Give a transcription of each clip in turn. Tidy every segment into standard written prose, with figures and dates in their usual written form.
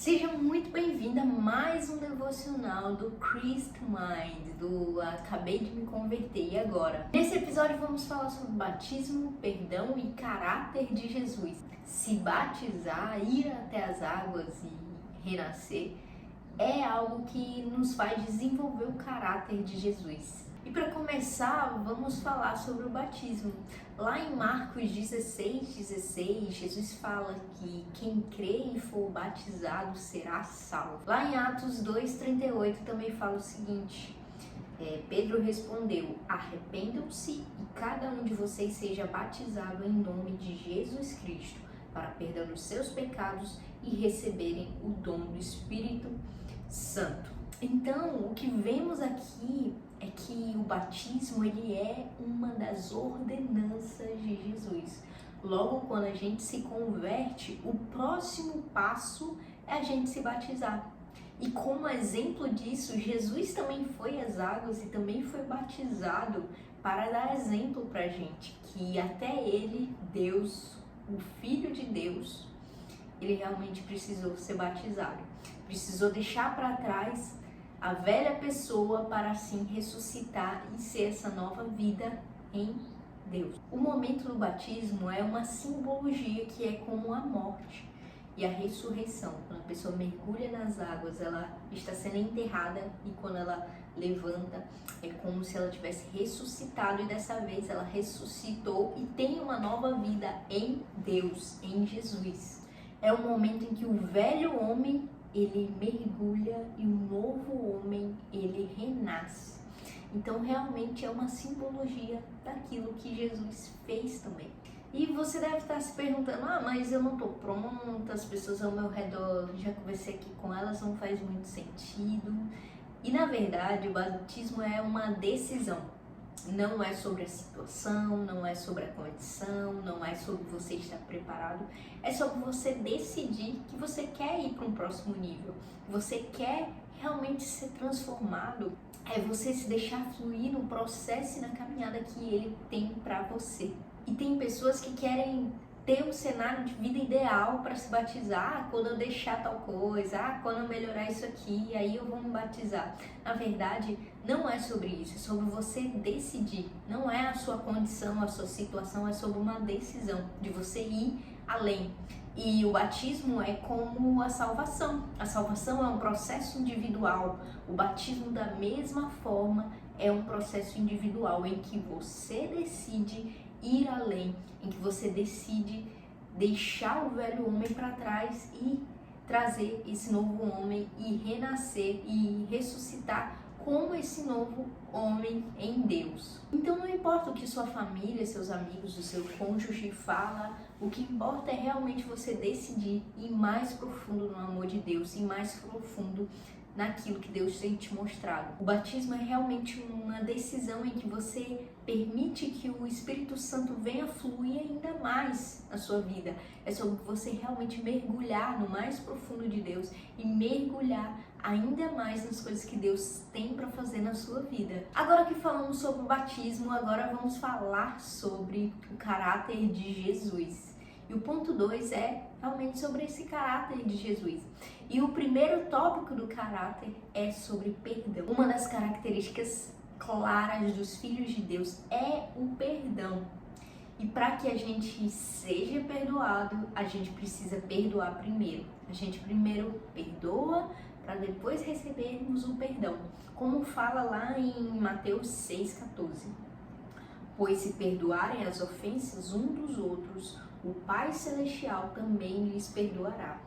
Seja muito bem-vinda a mais um devocional do Christ Mind, do Acabei de me converter e agora. Nesse episódio vamos falar sobre batismo, perdão e caráter de Jesus. Se batizar, ir até as águas e renascer é algo que nos faz desenvolver o caráter de Jesus. E para começar, vamos falar sobre o batismo. Lá em Marcos 16, Jesus fala que quem crê e for batizado será salvo. Lá em Atos 2:38 também fala o seguinte: Pedro respondeu: arrependam-se e cada um de vocês seja batizado em nome de Jesus Cristo para perdão dos seus pecados e receberem o dom do Espírito Santo. Então, o que vemos aqui é que o batismo ele é uma das ordenanças de Jesus. Logo, quando a gente se converte, o próximo passo é a gente se batizar. E como exemplo disso, Jesus também foi às águas e também foi batizado para dar exemplo para a gente, que até ele, Deus, o Filho de Deus, ele realmente precisou ser batizado. Precisou deixar para trás a velha pessoa para assim ressuscitar e ser essa nova vida em Deus. O momento do batismo é uma simbologia que é como a morte e a ressurreição. Quando a pessoa mergulha nas águas, ela está sendo enterrada e quando ela levanta, é como se ela tivesse ressuscitado e dessa vez ela ressuscitou e tem uma nova vida em Deus, em Jesus. É o momento em que o velho homem ele mergulha e o novo homem, ele renasce. Então, realmente é uma simbologia daquilo que Jesus fez também. E você deve estar se perguntando, mas eu não estou pronta, as pessoas ao meu redor, já conversei aqui com elas, não faz muito sentido. E, na verdade, o batismo é uma decisão. Não é sobre a situação, não é sobre a condição, não é sobre você estar preparado. É sobre você decidir que você quer ir para um próximo nível. Você quer realmente ser transformado. É você se deixar fluir no processo e na caminhada que ele tem para você. E tem pessoas que querem ter um cenário de vida ideal para se batizar, quando eu deixar tal coisa, quando eu melhorar isso aqui, aí eu vou me batizar. Na verdade, não é sobre isso, é sobre você decidir. Não é a sua condição, a sua situação, é sobre uma decisão de você ir além. E o batismo é como a salvação. A salvação é um processo individual. O batismo, da mesma forma, é um processo individual em que você decide ir além, em que você decide deixar o velho homem para trás e trazer esse novo homem e renascer e ressuscitar como esse novo homem em Deus. Então não importa o que sua família, seus amigos, o seu cônjuge fala, o que importa é realmente você decidir ir mais profundo no amor de Deus, ir mais profundo naquilo que Deus tem te mostrado. O batismo é realmente uma decisão em que você permite que o Espírito Santo venha fluir ainda mais na sua vida. É sobre você realmente mergulhar no mais profundo de Deus e mergulhar ainda mais nas coisas que Deus tem para fazer na sua vida. Agora que falamos sobre o batismo, agora vamos falar sobre o caráter de Jesus. E o ponto 2 é realmente sobre esse caráter de Jesus. E o primeiro tópico do caráter é sobre perdão. Uma das características claras dos filhos de Deus é o perdão. E para que a gente seja perdoado, a gente precisa perdoar primeiro. A gente primeiro perdoa para depois recebermos o perdão. Como fala lá em Mateus 6,14. Pois se perdoarem as ofensas um dos outros, o Pai Celestial também lhes perdoará.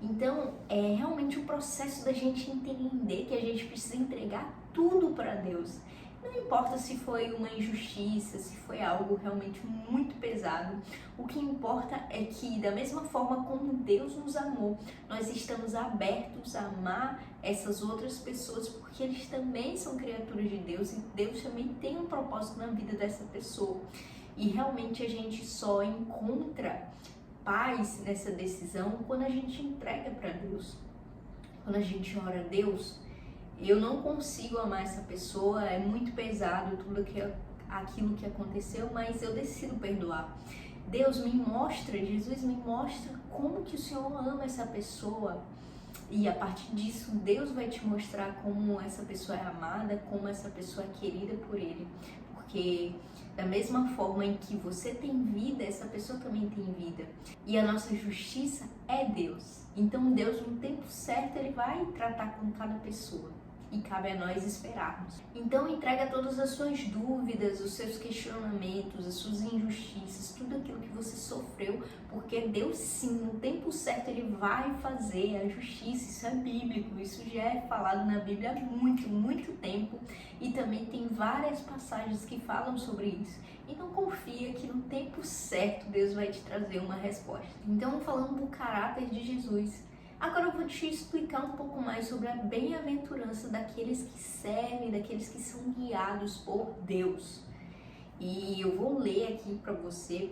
Então, é realmente o processo da gente entender que a gente precisa entregar tudo para Deus. Não importa se foi uma injustiça, se foi algo realmente muito pesado. O que importa é que, da mesma forma como Deus nos amou, nós estamos abertos a amar essas outras pessoas, porque eles também são criaturas de Deus e Deus também tem um propósito na vida dessa pessoa. E realmente a gente só encontra paz nessa decisão quando a gente entrega para Deus. Quando a gente ora a Deus, eu não consigo amar essa pessoa, é muito pesado tudo aquilo que aconteceu, mas eu decido perdoar. Deus me mostra, Jesus me mostra como que o Senhor ama essa pessoa. E a partir disso, Deus vai te mostrar como essa pessoa é amada, como essa pessoa é querida por Ele. Porque da mesma forma em que você tem vida, essa pessoa também tem vida. E a nossa justiça é Deus. Então Deus, no tempo certo, Ele vai tratar com cada pessoa. E cabe a nós esperarmos. Então entrega todas as suas dúvidas, os seus questionamentos, as suas injustiças, tudo aquilo que você sofreu, porque Deus sim, no tempo certo, Ele vai fazer a justiça. Isso é bíblico, isso já é falado na Bíblia há muito, muito tempo. E também tem várias passagens que falam sobre isso. Então confia que no tempo certo Deus vai te trazer uma resposta. Então falando do caráter de Jesus, agora eu vou te explicar um pouco mais sobre a bem-aventurança daqueles que servem, daqueles que são guiados por Deus. E eu vou ler aqui para você,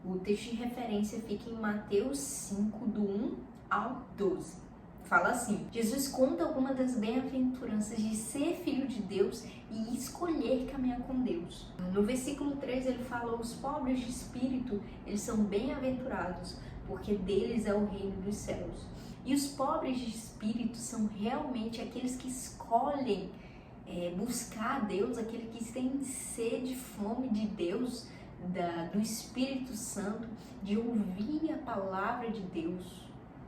o texto de referência fica em Mateus 5, do 1 ao 12. Fala assim: Jesus conta algumas das bem-aventuranças de ser filho de Deus e escolher caminhar com Deus. No versículo 3 ele fala: os pobres de espírito, eles são bem-aventurados, porque deles é o reino dos céus. E os pobres de espírito são realmente aqueles que escolhem buscar a Deus, aqueles que têm sede, fome de Deus, do Espírito Santo, de ouvir a palavra de Deus.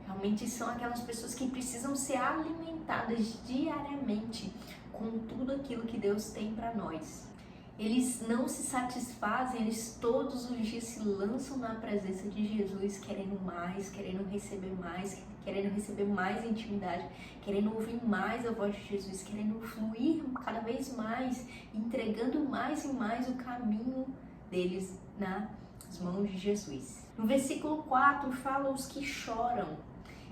Realmente são aquelas pessoas que precisam ser alimentadas diariamente com tudo aquilo que Deus tem para nós. Eles não se satisfazem, eles todos os dias se lançam na presença de Jesus, querendo receber mais intimidade, querendo ouvir mais a voz de Jesus, querendo fluir cada vez mais, entregando mais e mais o caminho deles nas mãos de Jesus. No versículo 4 fala os que choram.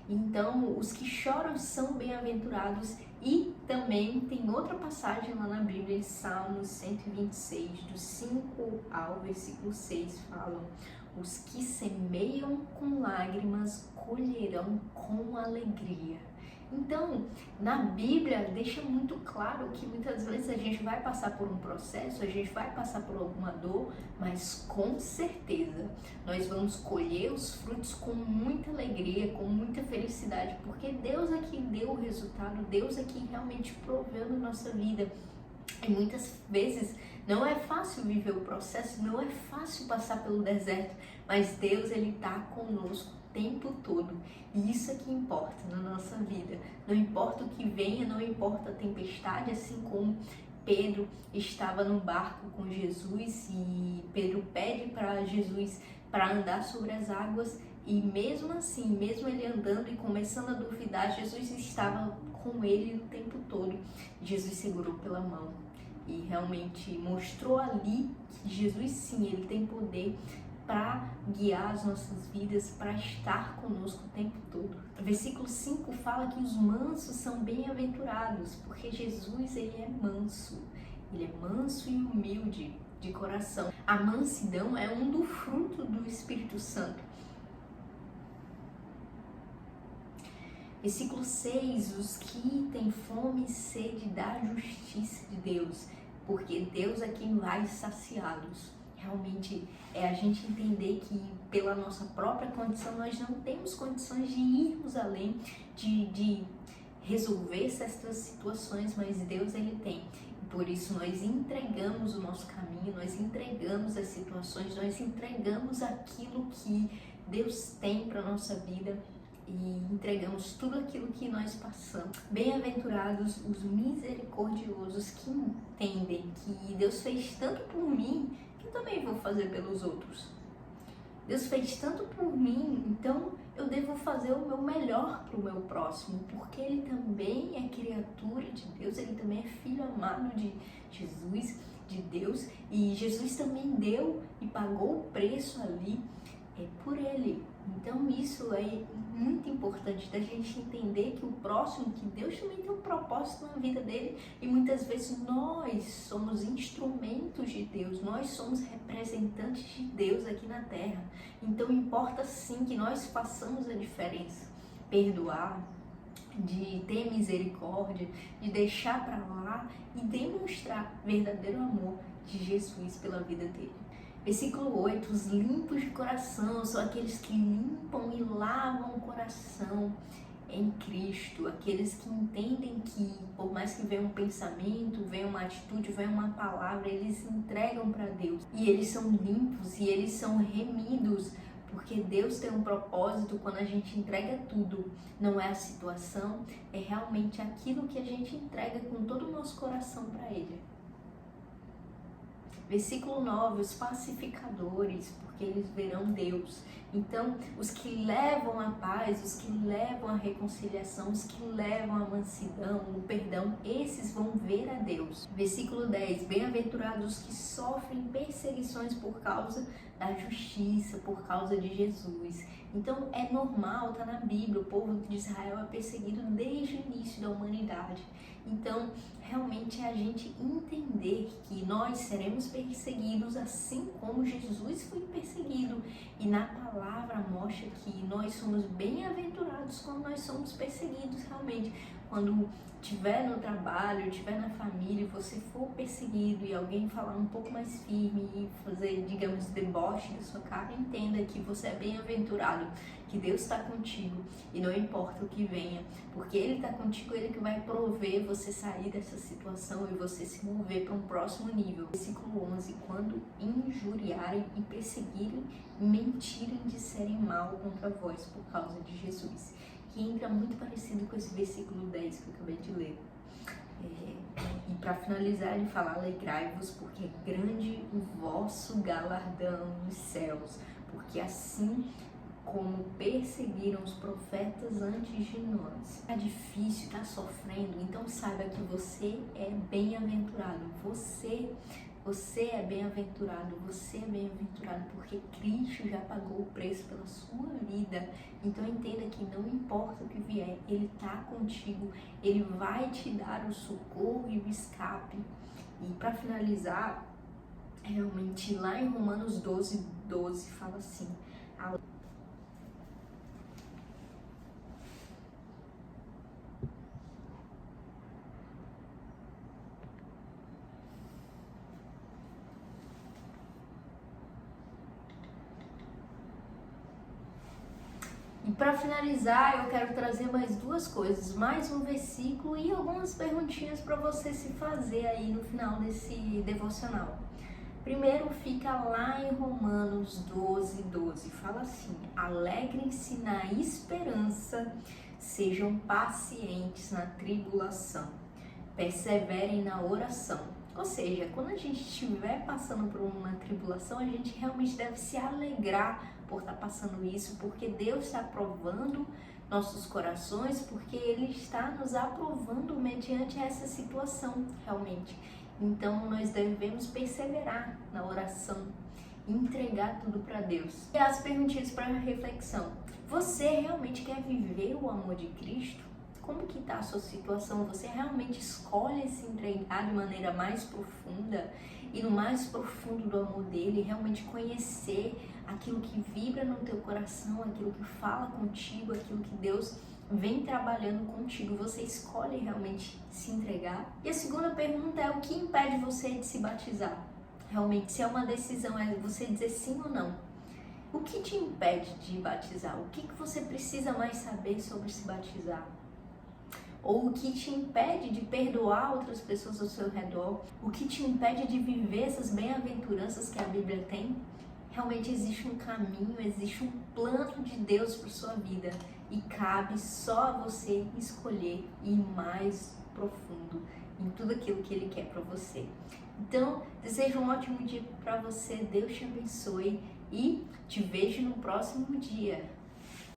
Então, os que choram são bem-aventurados. E também tem outra passagem lá na Bíblia, em Salmos 126, do 5 ao versículo 6, falam: os que semeiam com lágrimas colherão com alegria. Então, na Bíblia deixa muito claro que muitas vezes a gente vai passar por um processo, a gente vai passar por alguma dor, mas com certeza nós vamos colher os frutos com muita alegria, com muita felicidade, porque Deus é quem deu o resultado, Deus é quem realmente proveu na nossa vida. E muitas vezes não é fácil viver o processo, não é fácil passar pelo deserto, mas Deus, Ele está conosco o tempo todo. E isso é que importa na nossa vida. Não importa o que venha, não importa a tempestade, assim como Pedro estava no barco com Jesus e Pedro pede para Jesus para andar sobre as águas, e mesmo assim, mesmo ele andando e começando a duvidar, Jesus estava com ele o tempo todo. Jesus segurou pela mão e realmente mostrou ali que Jesus sim, Ele tem poder para guiar as nossas vidas, para estar conosco o tempo todo. O versículo 5 fala que os mansos são bem-aventurados, porque Jesus, Ele é manso e humilde de coração. A mansidão é um do fruto do Espírito Santo. Versículo 6, os que têm fome e sede da justiça de Deus, porque Deus é quem vai saciá-los. Realmente é a gente entender que pela nossa própria condição nós não temos condições de irmos além, de resolver certas situações, mas Deus, Ele tem. Por isso nós entregamos o nosso caminho, nós entregamos as situações, nós entregamos aquilo que Deus tem para a nossa vida e entregamos tudo aquilo que nós passamos. Bem-aventurados os misericordiosos, que entendem que Deus fez tanto por mim, que eu também vou fazer pelos outros. Deus fez tanto por mim, então eu devo fazer o meu melhor para o meu próximo, porque ele também é criatura de Deus, ele também é filho amado de Jesus, de Deus, e Jesus também deu e pagou o preço ali por ele. Então isso é muito importante da gente entender que o próximo, que Deus também tem um propósito na vida dele, e muitas vezes nós somos instrumentos de Deus, nós somos representantes de Deus aqui na terra. Então importa sim que nós façamos a diferença, perdoar, de ter misericórdia, de deixar para lá e demonstrar verdadeiro amor de Jesus pela vida dele. Versículo 8, os limpos de coração são aqueles que limpam e lavam o coração em Cristo, aqueles que entendem que, por mais que venha um pensamento, venha uma atitude, venha uma palavra, eles entregam para Deus. E eles são limpos e eles são remidos, porque Deus tem um propósito quando a gente entrega tudo. Não é a situação, é realmente aquilo que a gente entrega com todo o nosso coração para Ele. Versículo 9, os pacificadores, porque eles verão Deus. Então, os que levam a paz, os que levam a reconciliação, os que levam a mansidão, o perdão, esses vão ver a Deus. Versículo 10, bem-aventurados os que sofrem perseguições por causa da justiça, por causa de Jesus. Então, é normal, está na Bíblia, o povo de Israel é perseguido desde o início da humanidade. Então, realmente é a gente entender que nós seremos perseguidos assim como Jesus foi perseguido. E na palavra mostra que nós somos bem-aventurados quando nós somos perseguidos realmente. Quando estiver no trabalho, estiver na família, você for perseguido e alguém falar um pouco mais firme e fazer, digamos, deboche da sua cara, entenda que você é bem-aventurado, que Deus está contigo e não importa o que venha, porque Ele está contigo, Ele que vai prover você sair dessa situação e você se mover para um próximo nível. Versículo 11, quando injuriarem e perseguirem, mentirem, disserem mal contra vós por causa de Jesus. Que entra muito parecido com esse versículo 10 que eu acabei de ler. E para finalizar, ele fala: alegrai-vos, porque é grande o vosso galardão nos céus, porque assim como perseguiram os profetas antes de nós. Tá difícil, tá sofrendo, então saiba que você é bem-aventurado. Você é bem-aventurado, você é bem-aventurado porque Cristo já pagou o preço pela sua vida. Então entenda que não importa o que vier, Ele está contigo, Ele vai te dar o socorro e o escape. E para finalizar, realmente lá em Romanos 12 fala assim: E para finalizar, eu quero trazer mais duas coisas, mais um versículo e algumas perguntinhas para você se fazer aí no final desse devocional. Primeiro fica lá em Romanos 12, fala assim: alegrem-se na esperança, sejam pacientes na tribulação, perseverem na oração. Ou seja, quando a gente estiver passando por uma tribulação, a gente realmente deve se alegrar por estar passando isso, porque Deus está aprovando nossos corações, porque Ele está nos aprovando mediante essa situação, realmente. Então, nós devemos perseverar na oração, entregar tudo para Deus. E as perguntinhas para reflexão: você realmente quer viver o amor de Cristo? Como que está a sua situação? Você realmente escolhe se entregar de maneira mais profunda e no mais profundo do amor dele, realmente conhecer aquilo que vibra no teu coração, aquilo que fala contigo, aquilo que Deus vem trabalhando contigo? Você escolhe realmente se entregar? E a segunda pergunta é: o que impede você de se batizar? Realmente, se é uma decisão, é você dizer sim ou não. O que te impede de batizar? O que você precisa mais saber sobre se batizar? Ou o que te impede de perdoar outras pessoas ao seu redor? O que te impede de viver essas bem-aventuranças que a Bíblia tem? Realmente existe um caminho, existe um plano de Deus para sua vida e cabe só a você escolher ir mais profundo em tudo aquilo que Ele quer para você. Então, desejo um ótimo dia para você, Deus te abençoe e te vejo no próximo dia.